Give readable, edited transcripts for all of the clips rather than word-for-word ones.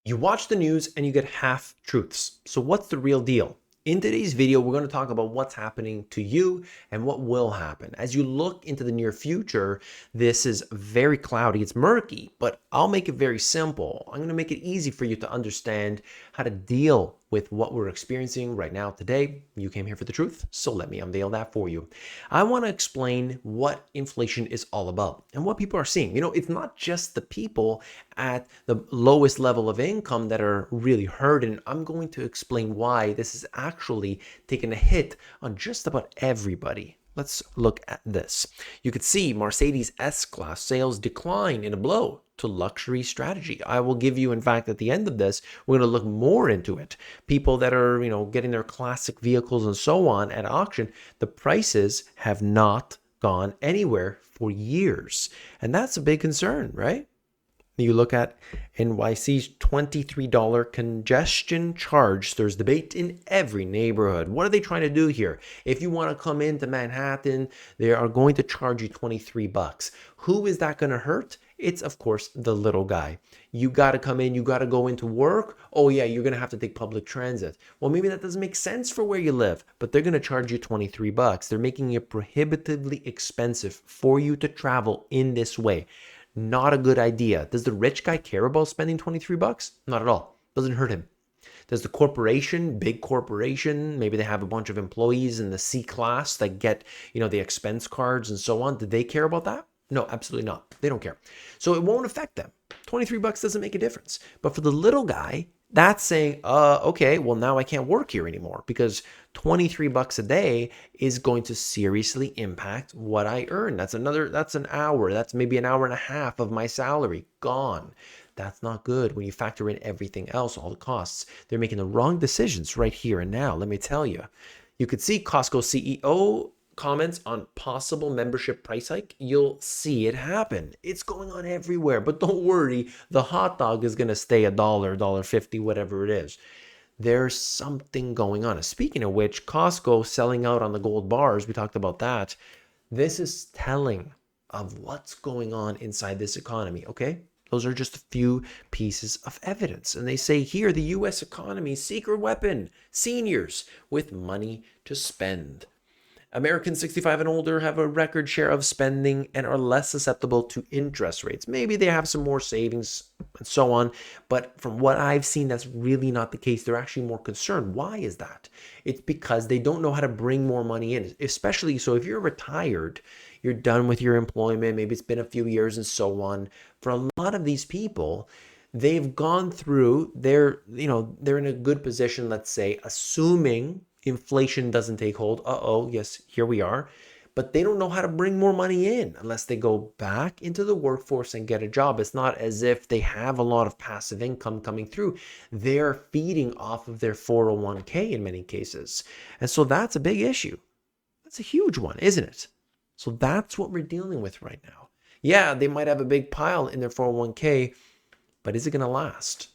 You watch the news and you get half truths. So what's the real deal? In today's video, we're going to talk about what's happening to you and what will happen. As you look into the near future, this is very cloudy, it's murky, but I'll make it very simple. I'm going to make it easy for you to understand how to deal with what we're experiencing right now today. You came here for the truth, so let me unveil that for you. I want to explain what inflation is all about and what people are seeing. It's not just the people at the lowest level of income that are really hurting. I'm going to explain why this is actually taking a hit on just about everybody. Let's look at this. You could see Mercedes S-Class sales decline in a blow to luxury strategy. I will give you, in fact, at the end of this, we're going to look more into it. People that are, getting their classic vehicles and so on at auction, the prices have not gone anywhere for years. And that's a big concern, right? You look at NYC's $23 congestion charge. There's debate in every neighborhood. What are they trying to do here? If you want to come into Manhattan, they are going to charge you 23 bucks. Who is that going to hurt? It's, of course, the little guy. You got to come in, you got to go into work. Oh, yeah, you're going to have to take public transit. Well, maybe that doesn't make sense for where you live, but they're going to charge you 23 bucks. They're making it prohibitively expensive for you to travel in this way. Not a good idea. Does the rich guy care about spending 23 bucks? Not at all. Doesn't hurt him. Does the corporation, big corporation, maybe they have a bunch of employees in the C class that get, the expense cards and so on. Do they care about that? No, absolutely not. They don't care. So it won't affect them. 23 bucks doesn't make a difference. But for the little guy, that's saying, okay, well, now I can't work here anymore because 23 bucks a day is going to seriously impact what I earn. That's an hour. That's maybe an hour and a half of my salary gone. That's not good when you factor in everything else, all the costs. They're making the wrong decisions right here and now. Let me tell you. You could see Costco CEO comments on possible membership price hike. You'll see it happen. It's going on everywhere, but don't worry, the hot dog is going to stay $1, $1.50, whatever it is. There's something going on. Speaking of which, Costco selling out on the gold bars, we talked about that. This is telling of what's going on inside this economy, okay? Those are just a few pieces of evidence. And they say here, the US economy's secret weapon, seniors with money to spend. Americans 65 and older have a record share of spending and are less susceptible to interest rates. Maybe they have some more savings and so on, but from what I've seen, that's really not the case. They're actually more concerned. Why is that? It's because they don't know how to bring more money in, especially so if you're retired, you're done with your employment, maybe it's been a few years and so on. For a lot of these people, they've gone through, they're in a good position, let's say, assuming inflation doesn't take hold. Yes, here we are. But they don't know how to bring more money in unless they go back into the workforce and get a job. It's not as if they have a lot of passive income coming through. They're feeding off of their 401k in many cases. And so that's a big issue. That's a huge one, isn't it? So that's what we're dealing with right now. Yeah, they might have a big pile in their 401k, but is it going to last?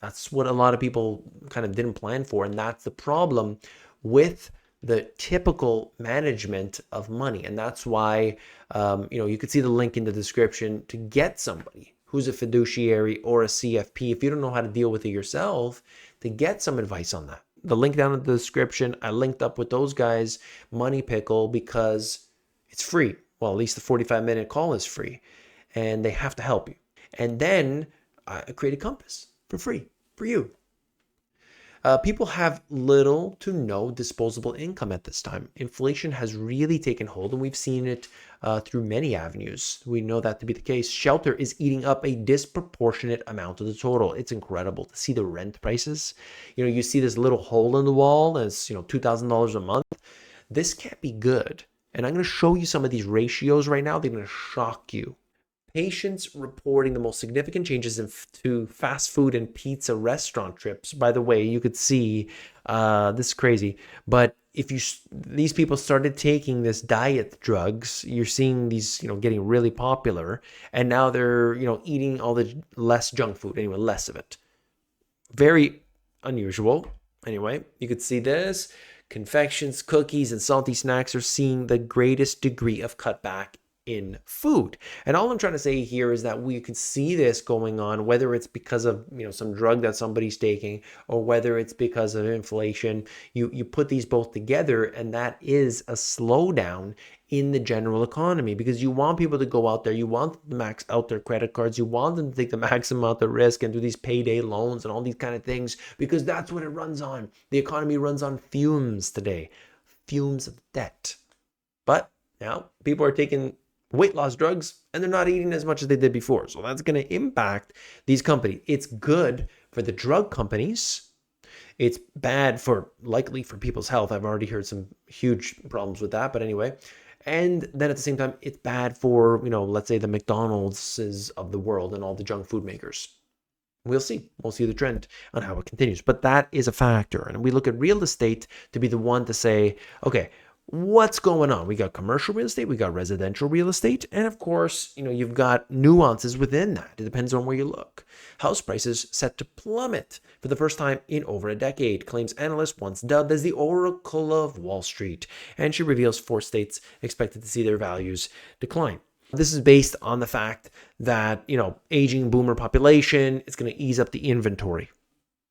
That's what a lot of people kind of didn't plan for. And that's the problem with the typical management of money. And that's why, you could see the link in the description to get somebody who's a fiduciary or a CFP. If you don't know how to deal with it yourself, to get some advice on that. The link down in the description, I linked up with those guys, Money Pickle, because it's free. Well, at least the 45-minute call is free. And they have to help you. And then I create a compass for free. For you. People have little to no disposable income at this time. Inflation has really taken hold, and we've seen it through many avenues. We know that to be the case. Shelter is eating up a disproportionate amount of the total. It's incredible to see the rent prices. You see this little hole in the wall that's, $2,000 a month. This can't be good. And I'm going to show you some of these ratios right now. They're going to shock you. Patients reporting the most significant changes to fast food and pizza restaurant trips. By the way, you could see this is crazy, but if these people started taking this diet drugs, you're seeing these getting really popular, and now they're eating all the less junk food, anyway, less of it. Very unusual. Anyway, you could see this. Confections, cookies, and salty snacks are seeing the greatest degree of cutback in food. And all I'm trying to say here is that we can see this going on, whether it's because of some drug that somebody's taking, or whether it's because of inflation. You put these both together, and that is a slowdown in the general economy, because you want people to go out there, you want them to max out their credit cards, you want them to take the maximum amount of risk and do these payday loans and all these kind of things, because that's what it runs on. The economy runs on fumes today, fumes of debt. But now people are taking weight loss drugs and they're not eating as much as they did before. So that's going to impact these companies. It's good for the drug companies. It's bad likely for people's health. I've already heard some huge problems with that. But anyway, and then at the same time, it's bad for, let's say the McDonald's of the world and all the junk food makers. We'll see. We'll see the trend on how it continues. But that is a factor. And we look at real estate to be the one to say, okay, what's going on? We got commercial real estate, we got residential real estate, and of course, you've got nuances within that. It depends on where you look. House prices set to plummet for the first time in over a decade, claims analyst once dubbed as the Oracle of Wall Street. And she reveals 4 states expected to see their values decline. This is based on the fact that, aging boomer population is going to ease up the inventory.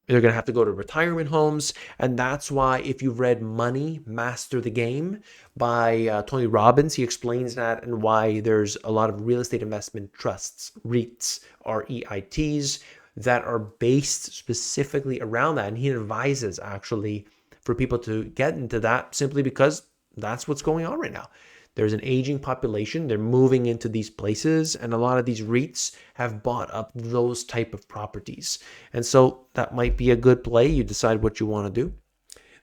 They're going to have to go to retirement homes. And that's why, if you've read Money, Master the Game by Tony Robbins, he explains that, and why there's a lot of real estate investment trusts, REITs, REITs, that are based specifically around that. And he advises actually for people to get into that, simply because that's what's going on right now. There's an aging population. They're moving into these places, and a lot of these REITs have bought up those type of properties. And so that might be a good play. You decide what you want to do.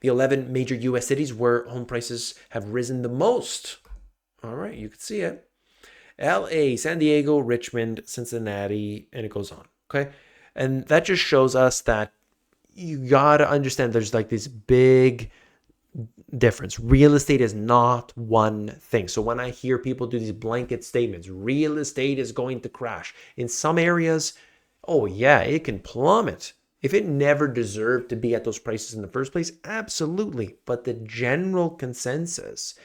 The 11 major U.S. cities where home prices have risen the most. All right, you can see it. L.A., San Diego, Richmond, Cincinnati, and it goes on. Okay, and that just shows us that you got to understand there's like this big difference. Real estate is not one thing. So when I hear people do these blanket statements, real estate is going to crash in some areas, oh yeah, it can plummet. If it never deserved to be at those prices in the first place, absolutely. But the general consensus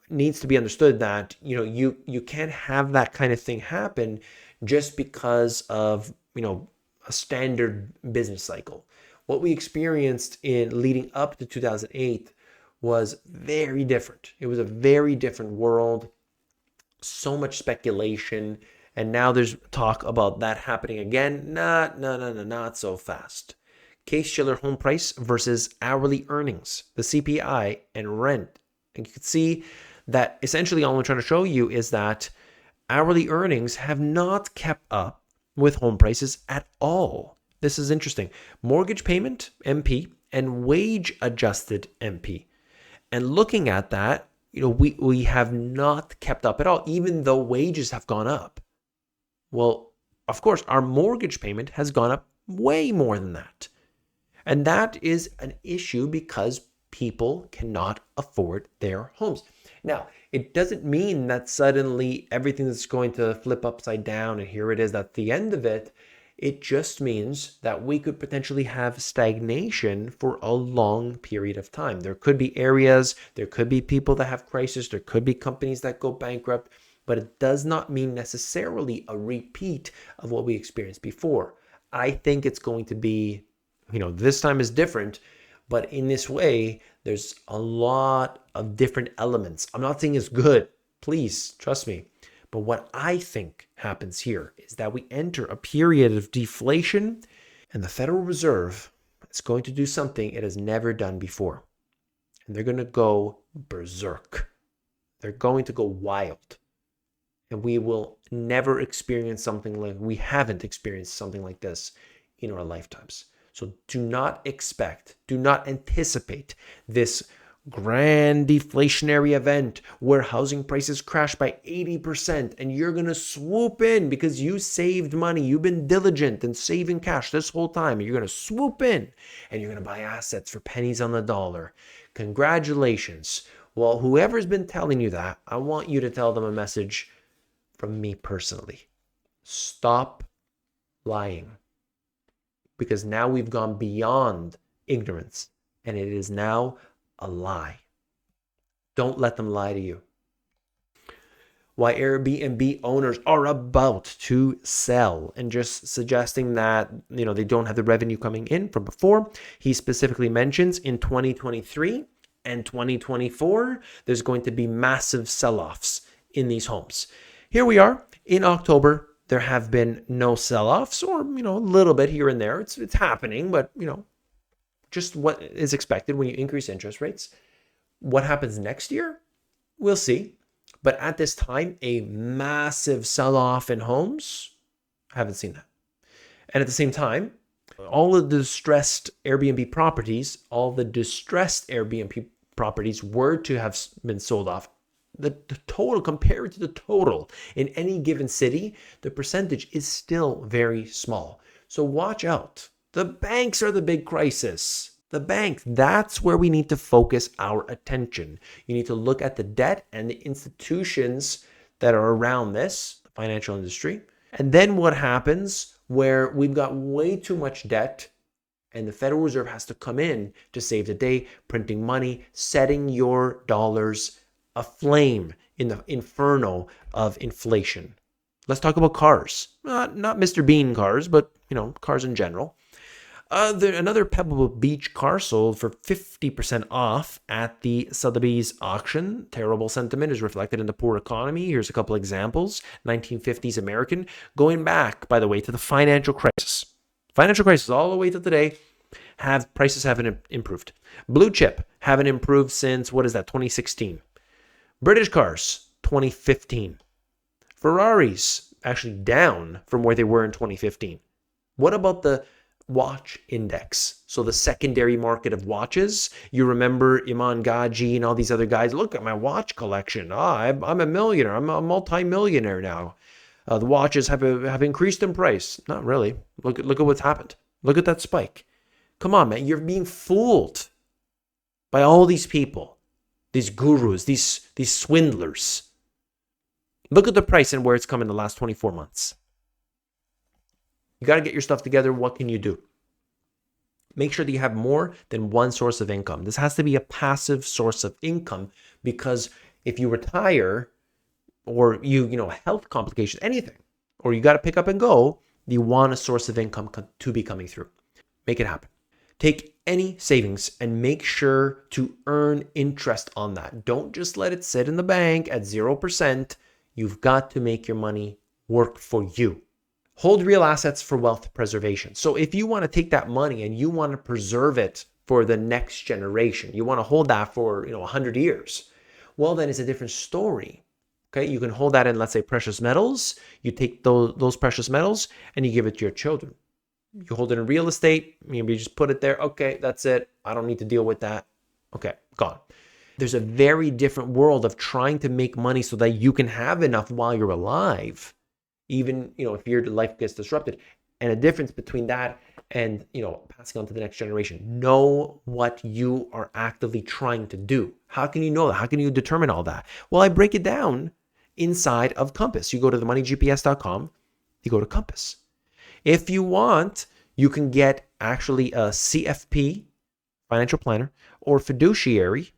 needs to be understood that you can't have that kind of thing happen just because of a standard business cycle. What we experienced in leading up to 2008 was very different. It was a very different world, so much speculation, and now there's talk about that happening again. Not so fast. Case-Shiller home price versus hourly earnings, the CPI, and rent. And you can see that essentially all I'm trying to show you is that hourly earnings have not kept up with home prices at all. This is interesting. Mortgage payment, MP, and wage adjusted MP. And looking at that, we have not kept up at all, even though wages have gone up. Well, of course, our mortgage payment has gone up way more than that. And that is an issue because people cannot afford their homes. Now, it doesn't mean that suddenly everything is going to flip upside down and here it is at the end of it. It just means that we could potentially have stagnation for a long period of time. There could be areas, there could be people that have crisis, there could be companies that go bankrupt, but it does not mean necessarily a repeat of what we experienced before. I think it's going to be, this time is different, but in this way, there's a lot of different elements. I'm not saying it's good. Please, trust me. But what I think happens here is that we enter a period of deflation, and the Federal Reserve is going to do something it has never done before. And they're going to go berserk. They're going to go wild. And we will never experience something like, we haven't experienced something like this in our lifetimes. So do not anticipate this grand deflationary event where housing prices crash by 80% and you're going to swoop in because you saved money. You've been diligent in saving cash this whole time. You're going to swoop in and you're going to buy assets for pennies on the dollar. Congratulations. Well, whoever's been telling you that, I want you to tell them a message from me personally. Stop lying. Because now we've gone beyond ignorance and it is now a lie. Don't let them lie to you. why Airbnb owners are about to sell, and just suggesting that, they don't have the revenue coming in from before. He specifically mentions in 2023 and 2024, there's going to be massive sell-offs in these homes. Here we are in October. There have been no sell-offs, or, a little bit here and there. It's happening, but, just what is expected when you increase interest rates. What happens next year? We'll see. But at this time, a massive sell-off in homes, I haven't seen that. And at the same time, all the distressed Airbnb properties were to have been sold off. The total, compared to the total in any given city, the percentage is still very small. So watch out. The banks are the big crisis. The banks, that's where we need to focus our attention. You need to look at the debt and the institutions that are around this, the financial industry. And then what happens where we've got way too much debt and the Federal Reserve has to come in to save the day, printing money, setting your dollars aflame in the inferno of inflation. Let's talk about cars. Not Mr. Bean cars, but cars in general. Another Pebble Beach car sold for 50% off at the Sotheby's auction. Terrible sentiment is reflected in the poor economy. Here's a couple examples. 1950s American, going back, by the way, to the financial crisis. Financial crisis all the way to today. Prices haven't improved. Blue chip haven't improved since, 2016. British cars, 2015. Ferraris actually down from where they were in 2015. What about the watch index? So the secondary market of watches. You remember Iman Gaji and all these other guys. Look at my watch collection. I'm a millionaire. I'm a multi-millionaire now. The watches have increased in price. Not really. Look at what's happened. Look at that spike. Come on, man. You're being fooled by all these people, these gurus, these swindlers. Look at the price and where it's come in the last 24 months. You got to get your stuff together. What can you do? Make sure that you have more than one source of income. This has to be a passive source of income, because if you retire or health complications, anything, or you got to pick up and go, you want a source of income to be coming through. Make it happen. Take any savings and make sure to earn interest on that. Don't just let it sit in the bank at 0%. You've got to make your money work for you. Hold real assets for wealth preservation. So if you want to take that money and you want to preserve it for the next generation, you want to hold that for 100 years, well, then it's a different story. Okay, you can hold that in, let's say, precious metals. You take those precious metals and you give it to your children. You hold it in real estate. Maybe you just put it there. Okay, that's it. I don't need to deal with that. Okay, gone. There's a very different world of trying to make money so that you can have enough while you're alive, even if your life gets disrupted. And a difference between that and passing on to the next generation. Know what you are actively trying to do. How can you know that? How can you determine all that? Well, I break it down inside of Compass. You go to themoneygps.com, you go to Compass. If you want, you can get actually a CFP, financial planner, or fiduciary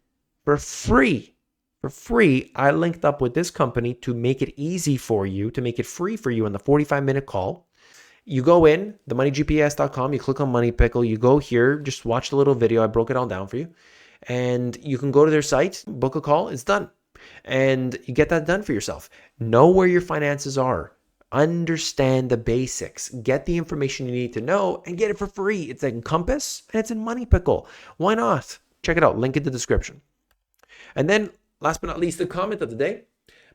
for free. For free, I linked up with this company to make it easy for you, to make it free for you in the 45-minute call. You go in, themoneygps.com, you click on Money Pickle, you go here, just watch the little video. I broke it all down for you. And you can go to their site, book a call, it's done. And you get that done for yourself. Know where your finances are. Understand the basics. Get the information you need to know and get it for free. It's in Compass and it's in Money Pickle. Why not? Check it out. Link in the description. And then, last but not least, the comment of the day.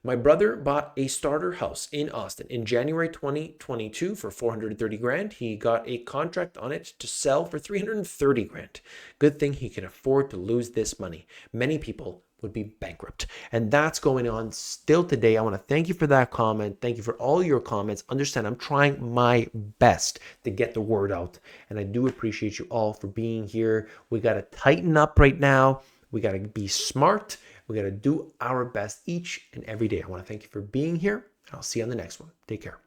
My brother bought a starter house in Austin in January 2022 for $430,000. He got a contract on it to sell for $330,000. Good thing he can afford to lose this money. Many people would be bankrupt. And that's going on still today. I want to thank you for that comment. Thank you for all your comments. Understand, I'm trying my best to get the word out. And I do appreciate you all for being here. We got to tighten up right now. We got to be smart. We got to do our best each and every day. I want to thank you for being here. I'll see you on the next one. Take care.